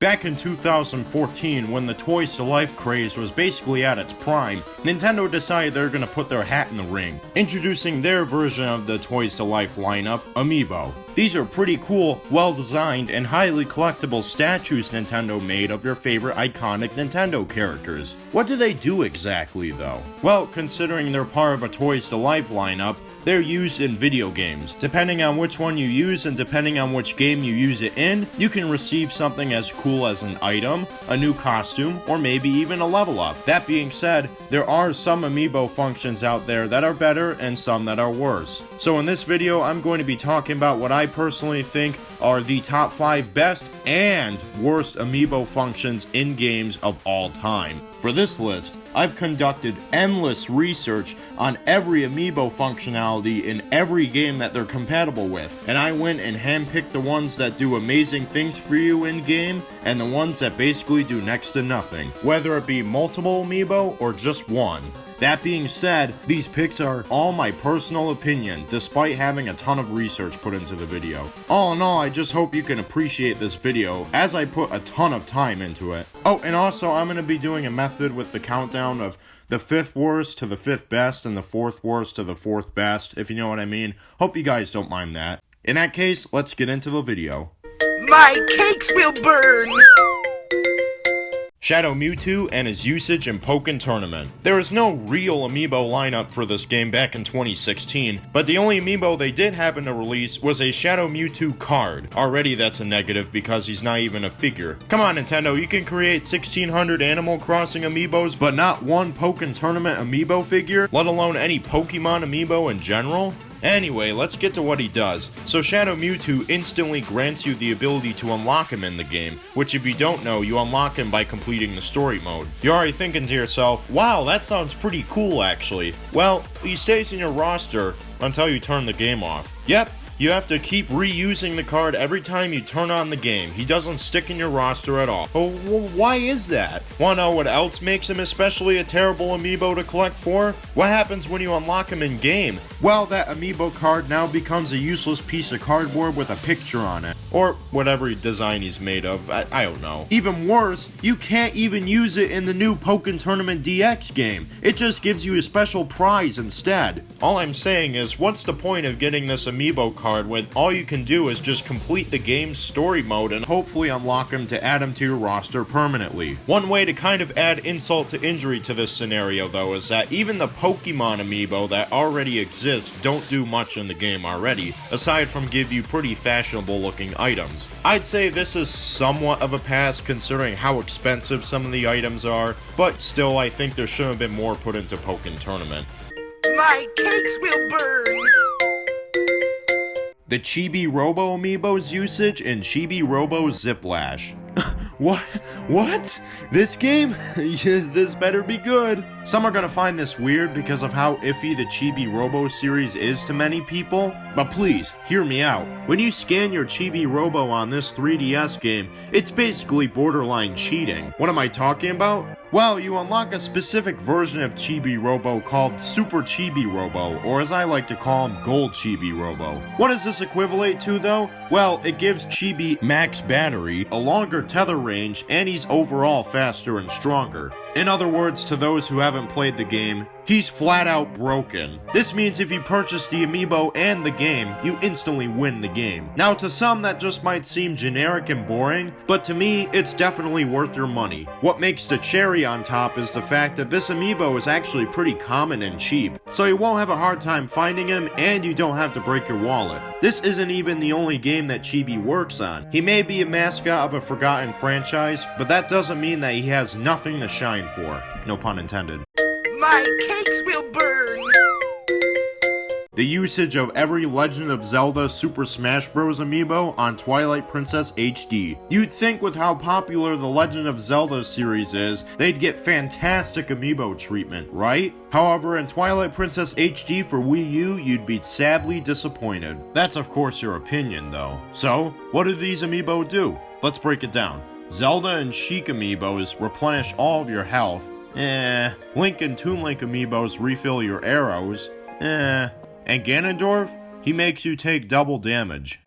Back in 2014, when the Toys to Life craze was basically at its prime, Nintendo decided they're gonna put their hat in the ring, introducing their version of the Toys to Life lineup, Amiibo. These are pretty cool, well-designed, and highly collectible statues Nintendo made of their favorite iconic Nintendo characters. What do they do exactly, though? Well, considering they're part of a Toys to Life lineup, they're used in video games. Depending on which one you use and depending on which game you use it in, you can receive something as cool as an item, a new costume, or maybe even a level up. That being said, there are some Amiibo functions out there that are better and some that are worse. So in this video, I'm going to be talking about what I personally think are the top 5 best and worst Amiibo functions in games of all time. For this list, I've conducted endless research on every Amiibo functionality in every game that they're compatible with, and I went and handpicked the ones that do amazing things for you in-game, and the ones that basically do next to nothing, whether it be multiple Amiibo or just one. That being said, these picks are all my personal opinion, despite having a ton of research put into the video. All in all, I just hope you can appreciate this video, as I put a ton of time into it. Oh, and also, I'm going to be doing a method with the countdown of the 5th worst to the 5th best, and the 4th worst to the 4th best, if you know what I mean. Hope you guys don't mind that. In that case, let's get into the video. My cakes will burn! Shadow Mewtwo and his usage in Pokken Tournament. There is no real Amiibo lineup for this game back in 2016, but the only Amiibo they did happen to release was a Shadow Mewtwo card. Already that's a negative because he's not even a figure. Come on Nintendo, you can create 1600 Animal Crossing Amiibos, but not one Pokken Tournament Amiibo figure, let alone any Pokemon Amiibo in general? Anyway, let's get to what he does. So Shadow Mewtwo instantly grants you the ability to unlock him in the game, which if you don't know, you unlock him by completing the story mode. You're already thinking to yourself, wow, that sounds pretty cool actually. Well, he stays in your roster until you turn the game off. Yep. You have to keep reusing the card every time you turn on the game. He doesn't stick in your roster at all. Oh, well, why is that? Wanna know what else makes him especially a terrible Amiibo to collect for? What happens when you unlock him in game? Well, that Amiibo card now becomes a useless piece of cardboard with a picture on it. Or whatever design he's made of, I don't know. Even worse, you can't even use it in the new Pokken Tournament DX game. It just gives you a special prize instead. All I'm saying is, what's the point of getting this Amiibo card when all you can do is just complete the game's story mode and hopefully unlock him to add him to your roster permanently? One way to kind of add insult to injury to this scenario though is that even the Pokemon Amiibo that already exist don't do much in the game already, aside from give you pretty fashionable looking items. I'd say this is somewhat of a pass considering how expensive some of the items are, but still I think there should have been more put into Pokken Tournament. My cakes will burn! The Chibi Robo Amiibo's usage in Chibi Robo Ziplash. What? This game? This better be good. Some are gonna find this weird because of how iffy the Chibi Robo series is to many people, but please, hear me out. When you scan your Chibi Robo on this 3DS game, it's basically borderline cheating. What am I talking about? Well, you unlock a specific version of Chibi Robo called Super Chibi Robo, or as I like to call him, Gold Chibi Robo. What does this equivalent to though? Well, it gives Chibi max battery, a longer tether range, and he's overall faster and stronger. In other words, to those who haven't played the game, he's flat out broken. This means if you purchase the Amiibo and the game, you instantly win the game. Now to some that just might seem generic and boring, but to me, it's definitely worth your money. What makes the cherry on top is the fact that this Amiibo is actually pretty common and cheap, so you won't have a hard time finding him and you don't have to break your wallet. This isn't even the only game that Chibi works on. He may be a mascot of a forgotten franchise, but that doesn't mean that he has nothing to shine for. No pun intended. My cakes will burn! The usage of every Legend of Zelda Super Smash Bros. Amiibo on Twilight Princess HD. You'd think with how popular the Legend of Zelda series is, they'd get fantastic Amiibo treatment, right? However, in Twilight Princess HD for Wii U, you'd be sadly disappointed. That's of course your opinion though. So, what do these Amiibo do? Let's break it down. Zelda and Sheik Amiibos replenish all of your health. Link and Toon Link Amiibos refill your arrows. And Ganondorf? He makes you take double damage.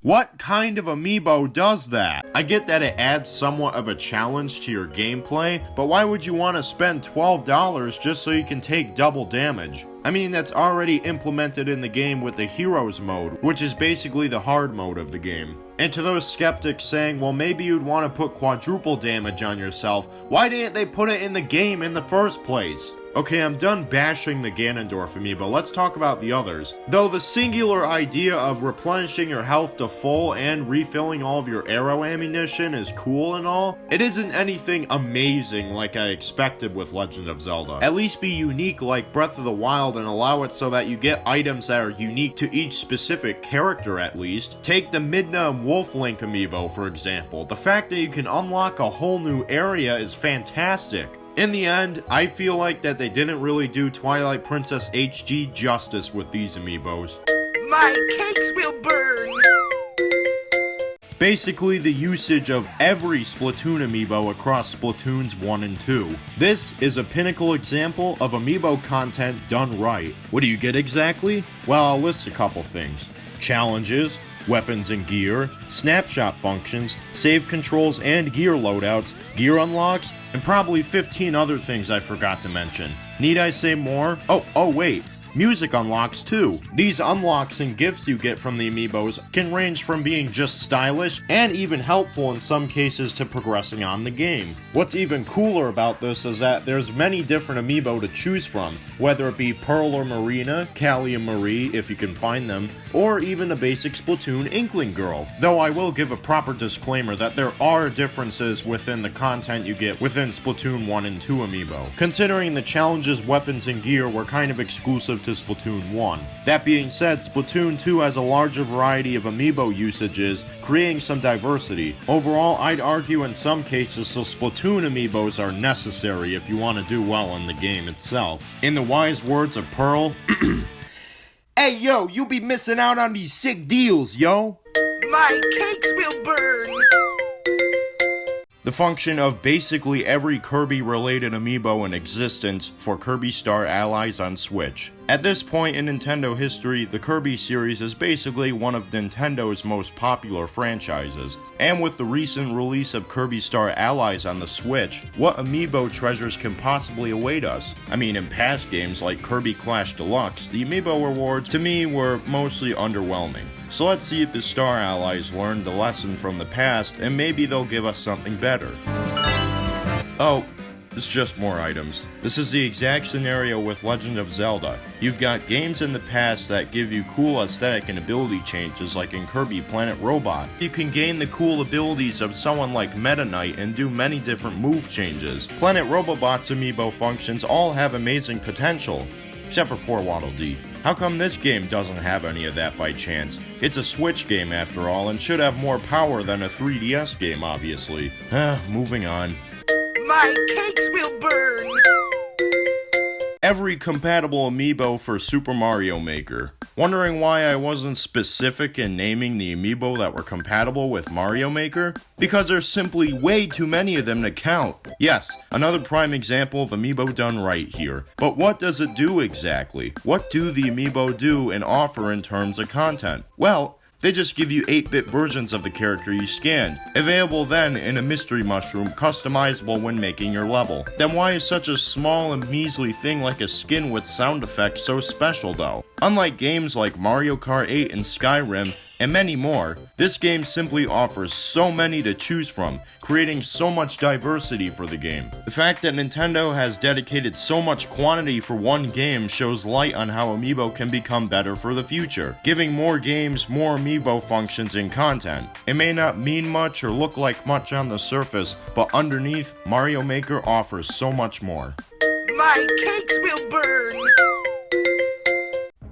What kind of amiibo does that? I get that it adds somewhat of a challenge to your gameplay, but why would you want to spend $12 just so you can take double damage? I mean, that's already implemented in the game with the Heroes mode, which is basically the hard mode of the game. And to those skeptics saying, well, maybe you'd want to put quadruple damage on yourself, why didn't they put it in the game in the first place? Okay, I'm done bashing the Ganondorf amiibo, let's talk about the others. Though the singular idea of replenishing your health to full and refilling all of your arrow ammunition is cool and all, it isn't anything amazing like I expected with Legend of Zelda. At least be unique like Breath of the Wild and allow it so that you get items that are unique to each specific character at least. Take the Midna and Wolf Link amiibo for example. The fact that you can unlock a whole new area is fantastic. In the end, I feel like that they didn't really do Twilight Princess HG justice with these amiibos. My cakes will burn! Basically the usage of every Splatoon amiibo across Splatoons 1 and 2. This is a pinnacle example of amiibo content done right. What do you get exactly? Well, I'll list a couple things. Challenges, weapons and gear, snapshot functions, save controls and gear loadouts, gear unlocks, and probably 15 other things I forgot to mention. Need I say more? Oh wait. Music unlocks too. These unlocks and gifts you get from the amiibos can range from being just stylish and even helpful in some cases to progressing on the game. What's even cooler about this is that there's many different amiibo to choose from, whether it be Pearl or Marina, Callie and Marie if you can find them, or even a basic Splatoon Inkling Girl. Though I will give a proper disclaimer that there are differences within the content you get within Splatoon 1 and 2 amiibo, considering the challenges, weapons, and gear were kind of exclusive to Splatoon 1. That being said, Splatoon 2 has a larger variety of amiibo usages, creating some diversity. Overall, I'd argue in some cases the Splatoon amiibos are necessary if you want to do well in the game itself. In the wise words of Pearl, hey yo, you be missing out on these sick deals, yo! My cakes will burn! The function of basically every Kirby-related amiibo in existence for Kirby Star Allies on Switch. At this point in Nintendo history, the Kirby series is basically one of Nintendo's most popular franchises. And with the recent release of Kirby Star Allies on the Switch, what amiibo treasures can possibly await us? I mean, in past games like Kirby Clash Deluxe, the amiibo rewards to me were mostly underwhelming. So let's see if the Star Allies learned the lesson from the past and maybe they'll give us something better. Oh, it's just more items. This is the exact scenario with Legend of Zelda. You've got games in the past that give you cool aesthetic and ability changes like in Kirby Planet Robot. You can gain the cool abilities of someone like Meta Knight and do many different move changes. Planet Robobot's amiibo functions all have amazing potential. Except for poor Waddle Dee. How come this game doesn't have any of that by chance? It's a Switch game after all and should have more power than a 3DS game obviously. Moving on. My cakes will burn! Every compatible amiibo for Super Mario Maker. Wondering why I wasn't specific in naming the amiibo that were compatible with Mario Maker? Because there's simply way too many of them to count. Yes, another prime example of amiibo done right here. But what does it do exactly? What do the amiibo do and offer in terms of content? Well, they just give you 8-bit versions of the character you scanned, available then in a mystery mushroom, customizable when making your level. Then why is such a small and measly thing like a skin with sound effects so special though? Unlike games like Mario Kart 8 and Skyrim, and many more, this game simply offers so many to choose from, creating so much diversity for the game. The fact that Nintendo has dedicated so much quantity for one game shows light on how Amiibo can become better for the future, giving more games more Amiibo functions and content. It may not mean much or look like much on the surface, but underneath, Mario Maker offers so much more. My cakes will burn!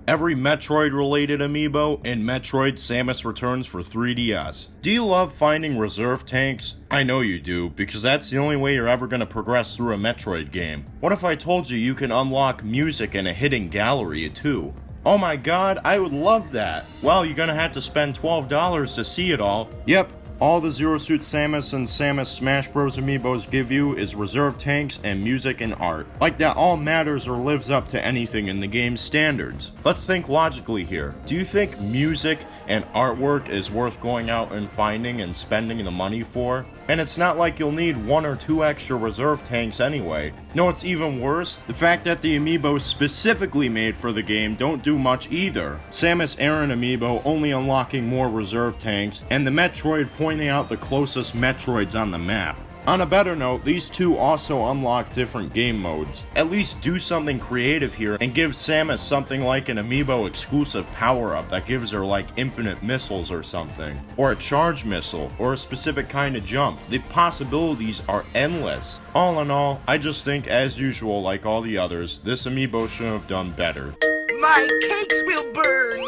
Every Metroid-related amiibo in Metroid Samus Returns for 3DS. Do you love finding reserve tanks? I know you do, because that's the only way you're ever going to progress through a Metroid game. What if I told you you can unlock music in a hidden gallery too? Oh my god, I would love that! Well, you're gonna have to spend $12 to see it all. Yep. All the Zero Suit Samus and Samus Smash Bros. Amiibos give you is reserve tanks and music and art. Like that all matters or lives up to anything in the game's standards. Let's think logically here. Do you think music and artwork is worth going out and finding and spending the money for. And it's not like you'll need 1 or 2 extra reserve tanks anyway. No, it's even worse, the fact that the amiibos specifically made for the game don't do much either. Samus Aran amiibo only unlocking more reserve tanks, and the Metroid pointing out the closest Metroids on the map. On a better note, these two also unlock different game modes. At least do something creative here and give Samus something like an amiibo exclusive power-up that gives her like infinite missiles or something. Or a charge missile, or a specific kind of jump. The possibilities are endless. All in all, I just think as usual, like all the others, this amiibo should have done better. My cakes will burn!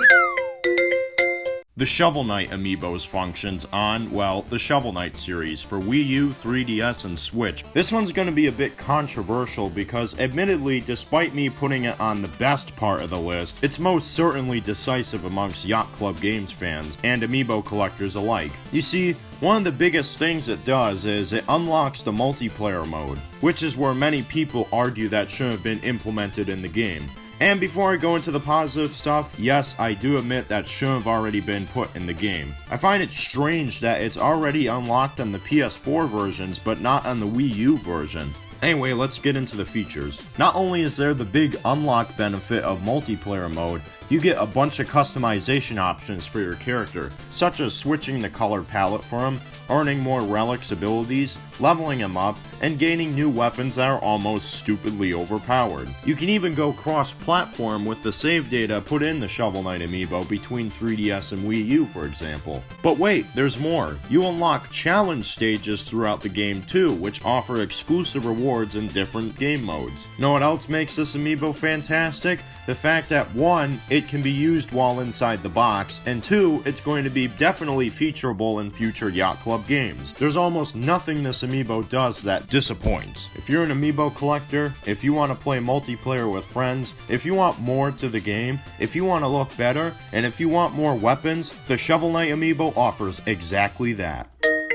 The Shovel Knight amiibos functions on, well, the Shovel Knight series for Wii U, 3DS, and Switch. This one's going to be a bit controversial because, admittedly, despite me putting it on the best part of the list, it's most certainly decisive amongst Yacht Club Games fans and amiibo collectors alike. You see, one of the biggest things it does is it unlocks the multiplayer mode, which is where many people argue that should have been implemented in the game. And before I go into the positive stuff, yes, I do admit that should have already been put in the game. I find it strange that it's already unlocked on the PS4 versions, but not on the Wii U version. Anyway, let's get into the features. Not only is there the big unlock benefit of multiplayer mode, you get a bunch of customization options for your character, such as switching the color palette for him, earning more relics abilities, leveling him up, and gaining new weapons that are almost stupidly overpowered. You can even go cross-platform with the save data put in the Shovel Knight amiibo between 3DS and Wii U, for example. But wait, there's more. You unlock challenge stages throughout the game too, which offer exclusive rewards in different game modes. Know what else makes this amiibo fantastic? The fact that 1, it can be used while inside the box, and 2, it's going to be definitely featureable in future Yacht Club games. There's almost nothing this amiibo does that disappoints. If you're an amiibo collector, if you want to play multiplayer with friends, if you want more to the game, if you want to look better, and if you want more weapons, the Shovel Knight amiibo offers exactly that.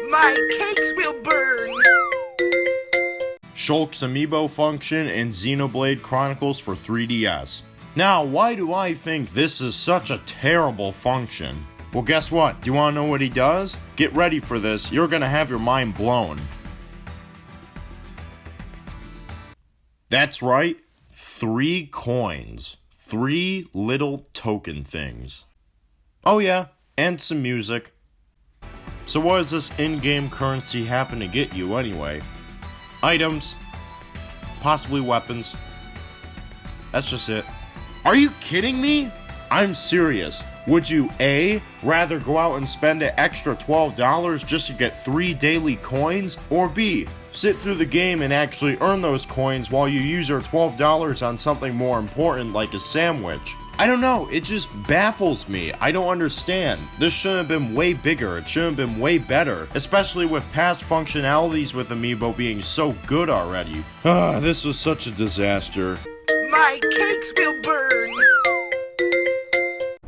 My cakes will burn! Shulk's amiibo function in Xenoblade Chronicles for 3DS. Now, why do I think this is such a terrible function? Well, guess what? Do you want to know what he does? Get ready for this, you're gonna have your mind blown. That's right, 3 coins. 3 little token things. Oh yeah, and some music. So what does this in-game currency happen to get you anyway? Items. Possibly weapons. That's just it. Are you kidding me? I'm serious. Would you A, rather go out and spend an extra $12 just to get 3 daily coins? Or B, sit through the game and actually earn those coins while you use your $12 on something more important like a sandwich? I don't know, it just baffles me. I don't understand. This should have been way bigger, it should have been way better, especially with past functionalities with Amiibo being so good already. This was such a disaster. My cakes will burn!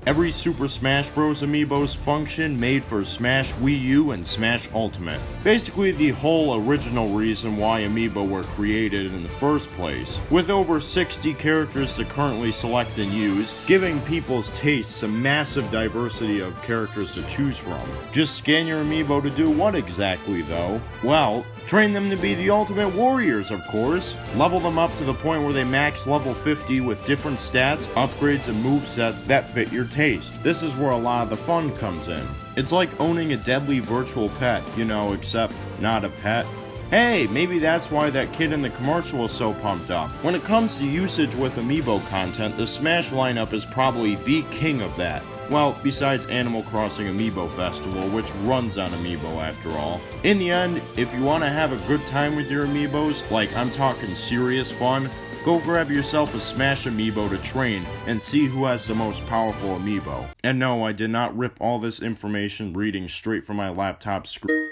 Every Super Smash Bros. Amiibo's function made for Smash Wii U and Smash Ultimate. Basically the whole original reason why Amiibo were created in the first place. With over 60 characters to currently select and use, giving people's tastes a massive diversity of characters to choose from. Just scan your Amiibo to do what exactly though? Well, train them to be the ultimate warriors, of course. Level them up to the point where they max level 50 with different stats, upgrades, and movesets that fit your taste. This is where a lot of the fun comes in. It's like owning a deadly virtual pet, you know, except not a pet. Hey, maybe that's why that kid in the commercial was so pumped up. When it comes to usage with Amiibo content, the Smash lineup is probably the king of that. Well, besides Animal Crossing Amiibo Festival, which runs on Amiibo after all. In the end, if you want to have a good time with your Amiibos, like I'm talking serious fun, go grab yourself a Smash Amiibo to train and see who has the most powerful Amiibo. And no, I did not rip all this information reading straight from my laptop screen.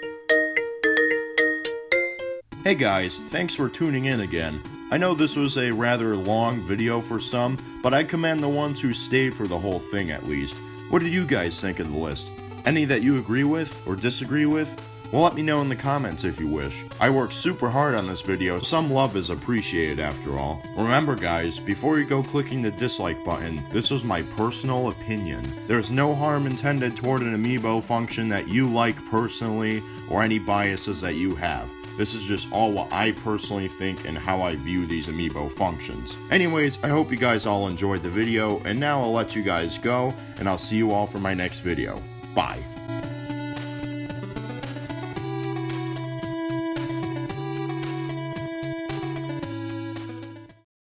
Hey guys, thanks for tuning in again. I know this was a rather long video for some, but I commend the ones who stayed for the whole thing at least. What did you guys think of the list? Any that you agree with or disagree with? Well, let me know in the comments if you wish. I worked super hard on this video, some love is appreciated after all. Remember guys, before you go clicking the dislike button, this was my personal opinion. There's no harm intended toward an amiibo function that you like personally, or any biases that you have. This is just all what I personally think and how I view these amiibo functions. Anyways, I hope you guys all enjoyed the video, and now I'll let you guys go, and I'll see you all for my next video. Bye.